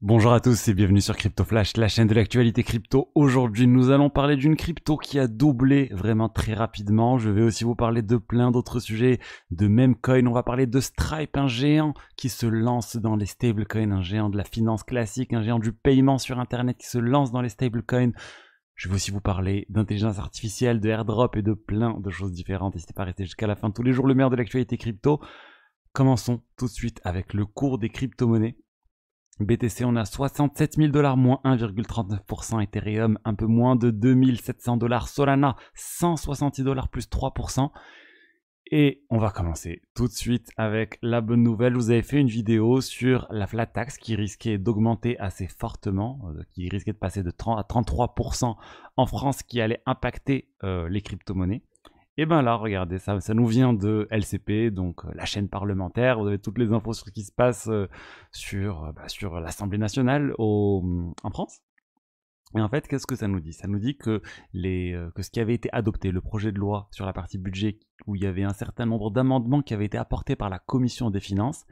Bonjour à tous et bienvenue sur Crypto Flash, la chaîne de l'actualité crypto. Aujourd'hui, nous allons parler d'une crypto qui a doublé vraiment très rapidement. Je vais aussi vous parler de plein d'autres sujets, de Memecoin. On va parler de Stripe, un géant qui se lance dans les stablecoins, un géant de la finance classique, un géant du paiement sur Internet qui se lance dans les stablecoins. Je vais aussi vous parler d'intelligence artificielle, de airdrop et de plein de choses différentes. N'hésitez pas à rester jusqu'à la fin. Tous les jours, le meilleur de l'actualité crypto. Commençons tout de suite avec le cours des crypto-monnaies. BTC, on a 67 000 $, moins 1,39%. Ethereum, un peu moins de 2 700 $. Solana, 170 $, plus 3%. Et on va commencer tout de suite avec la bonne nouvelle. Vous avez fait une vidéo sur la flat tax qui risquait d'augmenter assez fortement, qui risquait de passer de 30 à 33% en France, qui allait impacter les crypto-monnaies. Et ben là, regardez, ça nous vient de LCP, donc la chaîne parlementaire. Vous avez toutes les infos sur ce qui se passe sur l'Assemblée nationale en France. Et en fait, qu'est-ce que ça nous dit? Ça nous dit que, que ce qui avait été adopté, le projet de loi sur la partie budget, où il y avait un certain nombre d'amendements qui avaient été apportés par la Commission des finances,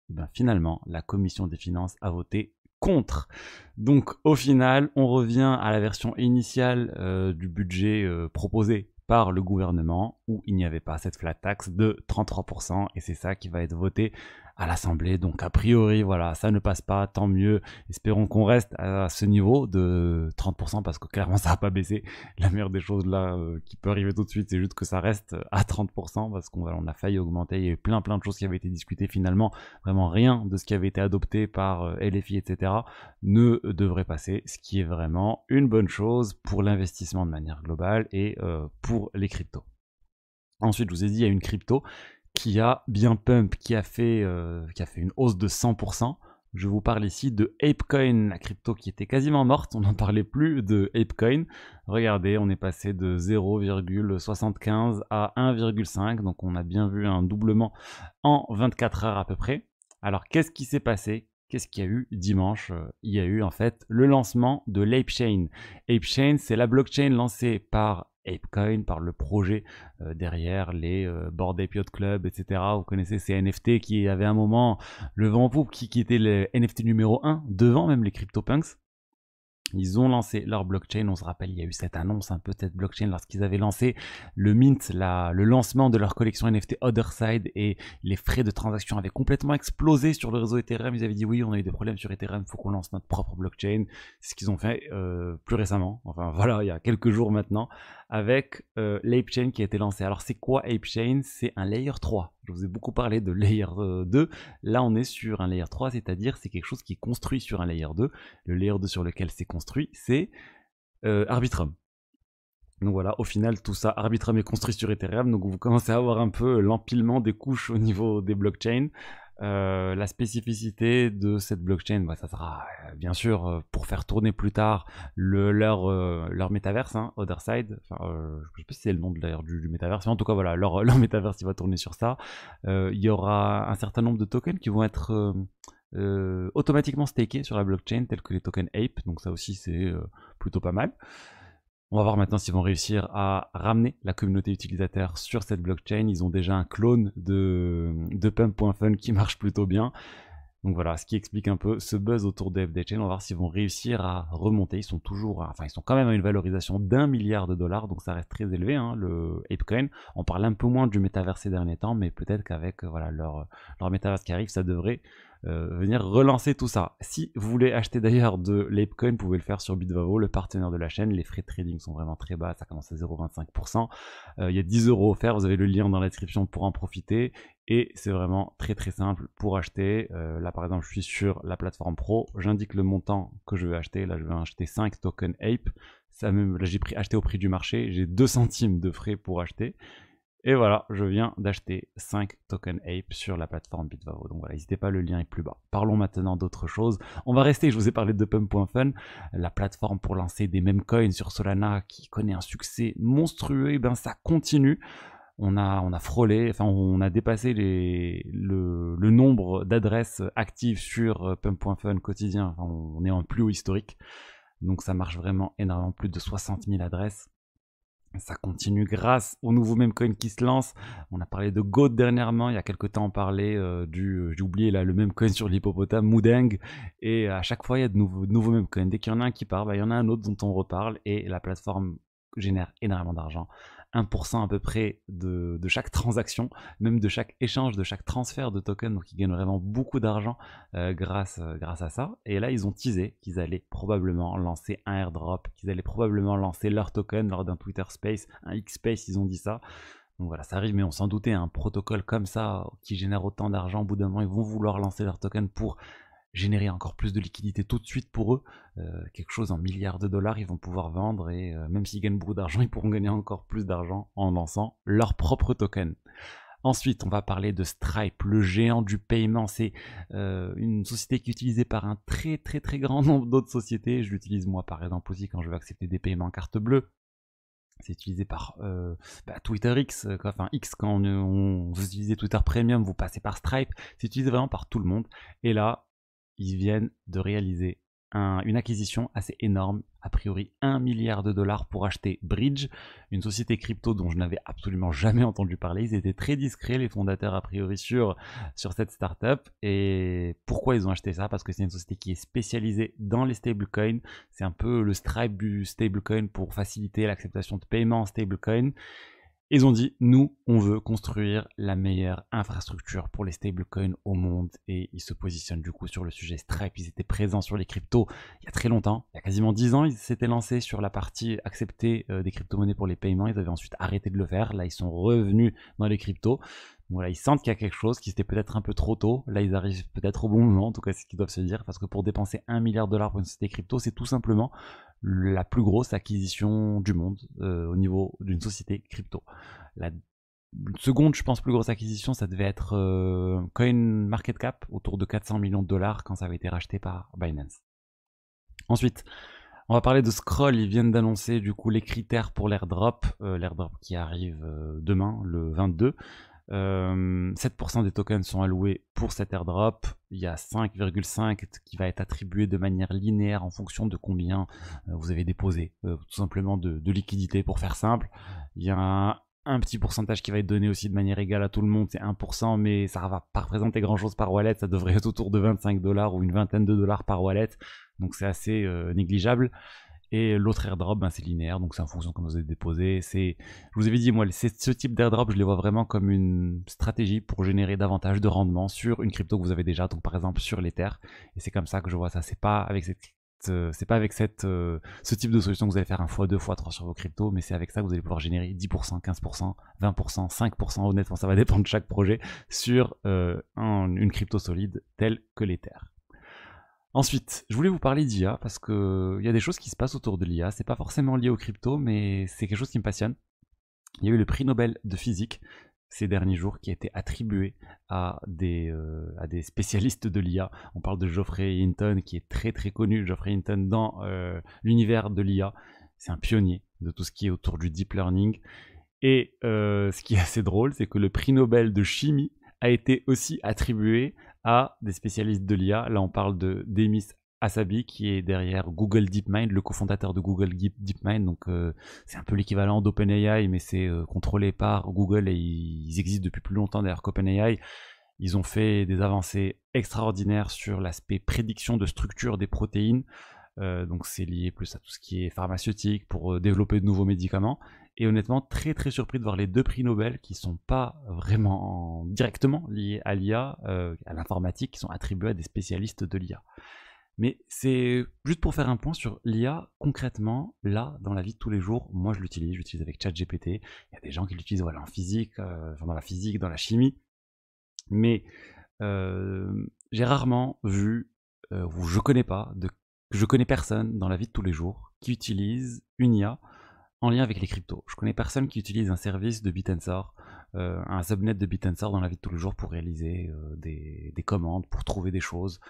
et ben finalement, la Commission des finances a voté contre. Donc au final, on revient à la version initiale du budget proposé par le gouvernement, où il n'y avait pas cette flat tax de 33%, et c'est ça qui va être voté à l'Assemblée. Donc a priori, voilà, ça ne passe pas, tant mieux. Espérons qu'on reste à ce niveau de 30%, parce que clairement ça n'a pas baissé. La meilleure des choses là qui peut arriver tout de suite, c'est juste que ça reste à 30%, parce qu'on a failli augmenter. Il y a eu plein de choses qui avaient été discutées finalement. Vraiment rien de ce qui avait été adopté par LFI, etc. ne devrait passer, ce qui est vraiment une bonne chose pour l'investissement de manière globale et pour les cryptos. Ensuite, je vous ai dit, il y a une crypto qui a bien pump, qui a fait une hausse de 100%. Je vous parle ici de ApeCoin, la crypto qui était quasiment morte. On n'en parlait plus de ApeCoin. Regardez, on est passé de 0,75 à 1,5. Donc on a bien vu un doublement en 24 heures à peu près. Alors qu'est-ce qui s'est passé? Qu'est-ce qu'il y a eu dimanche? Il y a eu en fait le lancement de l'ApeChain. ApeChain, c'est la blockchain lancée par ApeCoin, par le projet derrière les Bored Ape Yacht Club, etc. Vous connaissez ces NFT qui avaient un moment le vent en poupe, qui étaient les NFT numéro 1, devant même les CryptoPunks. Ils ont lancé leur blockchain. On se rappelle, il y a eu cette annonce un peu de cette blockchain lorsqu'ils avaient lancé le mint, le lancement de leur collection NFT Otherside, et les frais de transaction avaient complètement explosé sur le réseau Ethereum. Ils avaient dit oui, on a eu des problèmes sur Ethereum, il faut qu'on lance notre propre blockchain. C'est ce qu'ils ont fait plus récemment, enfin voilà, il y a quelques jours maintenant, avec l'ApeChain qui a été lancé. Alors c'est quoi ApeChain? C'est un layer 3. Je vous ai beaucoup parlé de layer 2. Là on est sur un layer 3, c'est-à-dire c'est quelque chose qui est construit sur un layer 2. Le layer 2 sur lequel c'est construit, c'est Arbitrum. Donc voilà, au final, tout ça, Arbitrum est construit sur Ethereum, donc vous commencez à avoir un peu l'empilement des couches au niveau des blockchains. La spécificité de cette blockchain, ça sera bien sûr pour faire tourner plus tard leur métaverse, hein, Otherside. Enfin, je sais pas si c'est le nom d'ailleurs du métaverse, mais en tout cas voilà, leur métaverse il va tourner sur ça. Il y aura un certain nombre de tokens qui vont être automatiquement stakés sur la blockchain, tels que les tokens Ape, donc ça aussi c'est plutôt pas mal. On va voir maintenant s'ils vont réussir à ramener la communauté utilisateur sur cette blockchain. Ils ont déjà un clone de Pump.fun qui marche plutôt bien. Donc voilà, ce qui explique un peu ce buzz autour de FDChain. On va voir s'ils vont réussir à remonter. Ils sont quand même à une valorisation d'1 milliard de dollars, donc ça reste très élevé, hein, le ApeCoin. On parle un peu moins du métaverse ces derniers temps, mais peut-être qu'avec leur métaverse qui arrive, ça devrait venir relancer tout ça. Si vous voulez acheter d'ailleurs de l'ApeCoin, vous pouvez le faire sur Bitvavo, le partenaire de la chaîne. Les frais de trading sont vraiment très bas, ça commence à 0,25%. Il y a 10 € offerts, vous avez le lien dans la description pour en profiter. Et c'est vraiment très très simple pour acheter. Là par exemple, je suis sur la plateforme pro, j'indique le montant que je veux acheter. Là je vais acheter 5 tokens Ape. Là j'ai acheté au prix du marché, j'ai 2 centimes de frais pour acheter. Et voilà, je viens d'acheter 5 tokens Ape sur la plateforme Bitvavo. Donc voilà, n'hésitez pas, le lien est plus bas. Parlons maintenant d'autre chose. On va rester, je vous ai parlé de Pump.fun, la plateforme pour lancer des memecoins sur Solana qui connaît un succès monstrueux. Et ben ça continue. On a frôlé, enfin on a dépassé le nombre d'adresses actives sur Pump.fun quotidien. Enfin, on est en plus haut historique. Donc ça marche vraiment énormément, plus de 60 000 adresses. Ça continue grâce aux nouveaux memecoins qui se lancent. On a parlé de Goat dernièrement, il y a quelques temps on parlait j'ai oublié là, le memecoin sur l'hippopotame, Moudeng, et à chaque fois il y a de nouveaux memecoins. Dès qu'il y en a un qui part, bah, il y en a un autre dont on reparle, et la plateforme génère énormément d'argent. 1% à peu près de chaque transaction, même de chaque échange, de chaque transfert de tokens, donc ils gagnent vraiment beaucoup d'argent grâce à ça. Et là, ils ont teasé qu'ils allaient probablement lancer un airdrop, qu'ils allaient probablement lancer leur token lors d'un Twitter Space, un X-Space, ils ont dit ça. Donc voilà, ça arrive, mais on s'en doutait, un protocole comme ça qui génère autant d'argent, au bout d'un moment, ils vont vouloir lancer leur token pour générer encore plus de liquidités tout de suite pour eux, quelque chose en milliards de dollars, ils vont pouvoir vendre et même s'ils gagnent beaucoup d'argent, ils pourront gagner encore plus d'argent en lançant leur propre token. Ensuite, on va parler de Stripe, le géant du paiement. C'est une société qui est utilisée par un très grand nombre d'autres sociétés. Je l'utilise moi par exemple aussi quand je veux accepter des paiements en carte bleue. C'est utilisé par Twitter X, enfin X quand vous utilisez Twitter Premium, vous passez par Stripe. C'est utilisé vraiment par tout le monde. Et là, ils viennent de réaliser une acquisition assez énorme, a priori 1 milliard de dollars pour acheter Bridge, une société crypto dont je n'avais absolument jamais entendu parler. Ils étaient très discrets, les fondateurs, a priori, sur cette startup. Et pourquoi ils ont acheté ça? Parce que c'est une société qui est spécialisée dans les stablecoins. C'est un peu le Stripe du stablecoin pour faciliter l'acceptation de paiements en stablecoin. Ils ont dit, nous, on veut construire la meilleure infrastructure pour les stablecoins au monde, et ils se positionnent du coup sur le sujet Stripe. Ils étaient présents sur les cryptos il y a très longtemps, il y a quasiment 10 ans, ils s'étaient lancés sur la partie accepter des crypto-monnaies pour les paiements. Ils avaient ensuite arrêté de le faire. Là, ils sont revenus dans les cryptos. Voilà, ils sentent qu'il y a quelque chose, qui était peut-être un peu trop tôt. Là, ils arrivent peut-être au bon moment, en tout cas, c'est ce qu'ils doivent se dire, parce que pour dépenser 1 milliard de dollars pour une société crypto, c'est tout simplement la plus grosse acquisition du monde au niveau d'une société crypto. La seconde, je pense, plus grosse acquisition, ça devait être CoinMarketCap, autour de 400 millions de dollars quand ça avait été racheté par Binance. Ensuite, on va parler de Scroll. Ils viennent d'annoncer du coup les critères pour l'airdrop, l'airdrop qui arrive demain, le 22. 7% des tokens sont alloués pour cet airdrop. Il y a 5,5 qui va être attribué de manière linéaire en fonction de combien vous avez déposé, tout simplement de liquidité pour faire simple. Il y a un petit pourcentage qui va être donné aussi de manière égale à tout le monde, c'est 1%, mais ça va pas représenter grand chose par wallet. Ça devrait être autour de 25 dollars ou une vingtaine de dollars par wallet, donc c'est assez négligeable. Et l'autre airdrop, c'est linéaire, donc c'est en fonction de comment vous avez déposé. Je vous avais dit, moi, ce type d'airdrop, je les vois vraiment comme une stratégie pour générer davantage de rendement sur une crypto que vous avez déjà, donc par exemple sur l'Ether. Et c'est comme ça que je vois ça. C'est pas avec ce type de solution que vous allez faire un x2, x3 sur vos cryptos, mais c'est avec ça que vous allez pouvoir générer 10%, 15%, 20%, 5%, honnêtement, ça va dépendre de chaque projet, sur une crypto solide telle que l'Ether. Ensuite, je voulais vous parler d'IA parce qu'il y a des choses qui se passent autour de l'IA. C'est pas forcément lié aux crypto, mais c'est quelque chose qui me passionne. Il y a eu le prix Nobel de physique ces derniers jours qui a été attribué à des spécialistes de l'IA. On parle de Geoffrey Hinton qui est très connu. Geoffrey Hinton dans l'univers de l'IA. C'est un pionnier de tout ce qui est autour du deep learning. Et ce qui est assez drôle, c'est que le prix Nobel de chimie a été aussi attribué à des spécialistes de l'IA. Là, on parle de Demis Hassabis, qui est derrière Google DeepMind, le cofondateur de Google DeepMind. Donc, c'est un peu l'équivalent d'OpenAI, mais c'est contrôlé par Google et ils existent depuis plus longtemps d'ailleurs qu'OpenAI. Ils ont fait des avancées extraordinaires sur l'aspect prédiction de structure des protéines. Donc c'est lié plus à tout ce qui est pharmaceutique pour développer de nouveaux médicaments. Et honnêtement, très surpris de voir les deux prix Nobel qui sont pas vraiment directement liés à l'IA, à l'informatique, qui sont attribués à des spécialistes de l'IA. Mais c'est juste pour faire un point sur l'IA concrètement, là, dans la vie de tous les jours. Moi, je l'utilise avec ChatGPT. Il y a des gens qui l'utilisent en physique, dans la physique, dans la chimie. Mais j'ai rarement vu, ou je connais personne dans la vie de tous les jours qui utilise une IA en lien avec les cryptos. Je connais personne qui utilise un service de Bitensor, un subnet de Bitensor dans la vie de tous les jours pour réaliser des commandes, pour trouver des choses.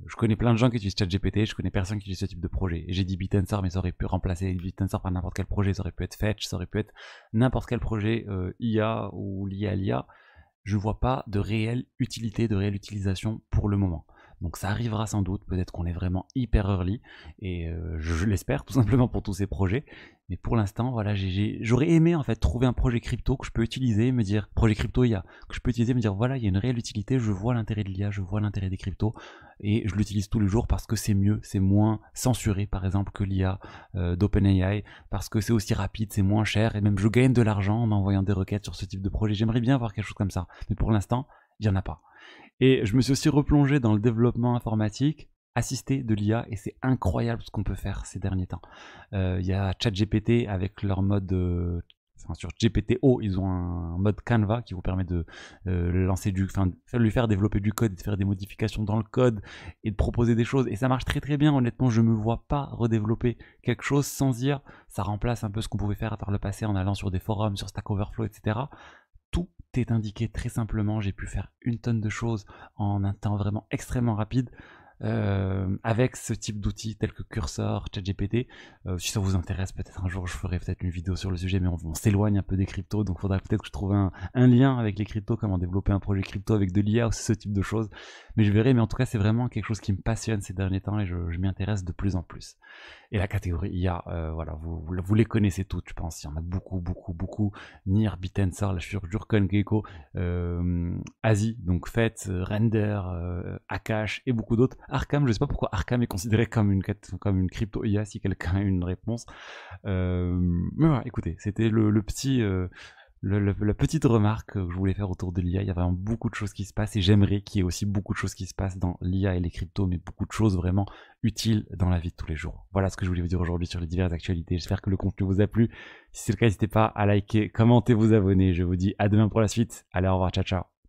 Je connais plein de gens qui utilisent ChatGPT, je connais personne qui utilise ce type de projet. Et j'ai dit Bitensor, mais ça aurait pu remplacer Bitensor par n'importe quel projet. Ça aurait pu être Fetch, ça aurait pu être n'importe quel projet IA ou lié à l'IA. Je vois pas de réelle utilité, de réelle utilisation pour le moment. Donc ça arrivera sans doute, peut-être qu'on est vraiment hyper early, et je l'espère tout simplement pour tous ces projets. Mais pour l'instant, voilà, j'aurais aimé en fait trouver un projet crypto que je peux utiliser, me dire, projet crypto IA, que je peux utiliser, me dire voilà, il y a une réelle utilité, je vois l'intérêt de l'IA, je vois l'intérêt des cryptos, et je l'utilise tous les jours parce que c'est mieux, c'est moins censuré par exemple que l'IA d'OpenAI, parce que c'est aussi rapide, c'est moins cher, et même je gagne de l'argent en envoyant des requêtes sur ce type de projet. J'aimerais bien avoir quelque chose comme ça, mais pour l'instant, il n'y en a pas. Et je me suis aussi replongé dans le développement informatique assisté de l'IA, et c'est incroyable ce qu'on peut faire ces derniers temps. Il y a ChatGPT avec leur mode... Enfin, sur GPTO, ils ont un mode Canva qui vous permet de lancer lui faire développer du code, de faire des modifications dans le code et de proposer des choses. Et ça marche très très bien. Honnêtement, je me vois pas redévelopper quelque chose sans IA. Ça remplace un peu ce qu'on pouvait faire par le passé en allant sur des forums, sur Stack Overflow, etc. Tout est indiqué très simplement. J'ai pu faire une tonne de choses en un temps vraiment extrêmement rapide. Avec ce type d'outils tels que Cursor, ChatGPT. Si ça vous intéresse, peut-être un jour je ferai peut-être une vidéo sur le sujet, mais on s'éloigne un peu des cryptos, donc il faudra peut-être que je trouve un lien avec les cryptos, comment développer un projet crypto avec de l'IA ou ce type de choses. Mais je verrai, mais en tout cas c'est vraiment quelque chose qui me passionne ces derniers temps, et je m'y intéresse de plus en plus. Et la catégorie IA, voilà, vous les connaissez toutes, je pense. Il y en a beaucoup. Nir, Bitensor, là je suis sur CoinGecko, Asie, donc Fett, Render, Akash et beaucoup d'autres. Arkham, je sais pas pourquoi Arkham est considéré comme une crypto IA, si quelqu'un a une réponse. Mais voilà, écoutez, c'était le petit... la petite remarque que je voulais faire autour de l'IA. Il y a vraiment beaucoup de choses qui se passent, et j'aimerais qu'il y ait aussi beaucoup de choses qui se passent dans l'IA et les cryptos, mais beaucoup de choses vraiment utiles dans la vie de tous les jours. Voilà ce que je voulais vous dire aujourd'hui sur les diverses actualités. J'espère que le contenu vous a plu. Si c'est le cas, n'hésitez pas à liker, commenter, vous abonner. Je vous dis à demain pour la suite. Allez, au revoir, ciao ciao.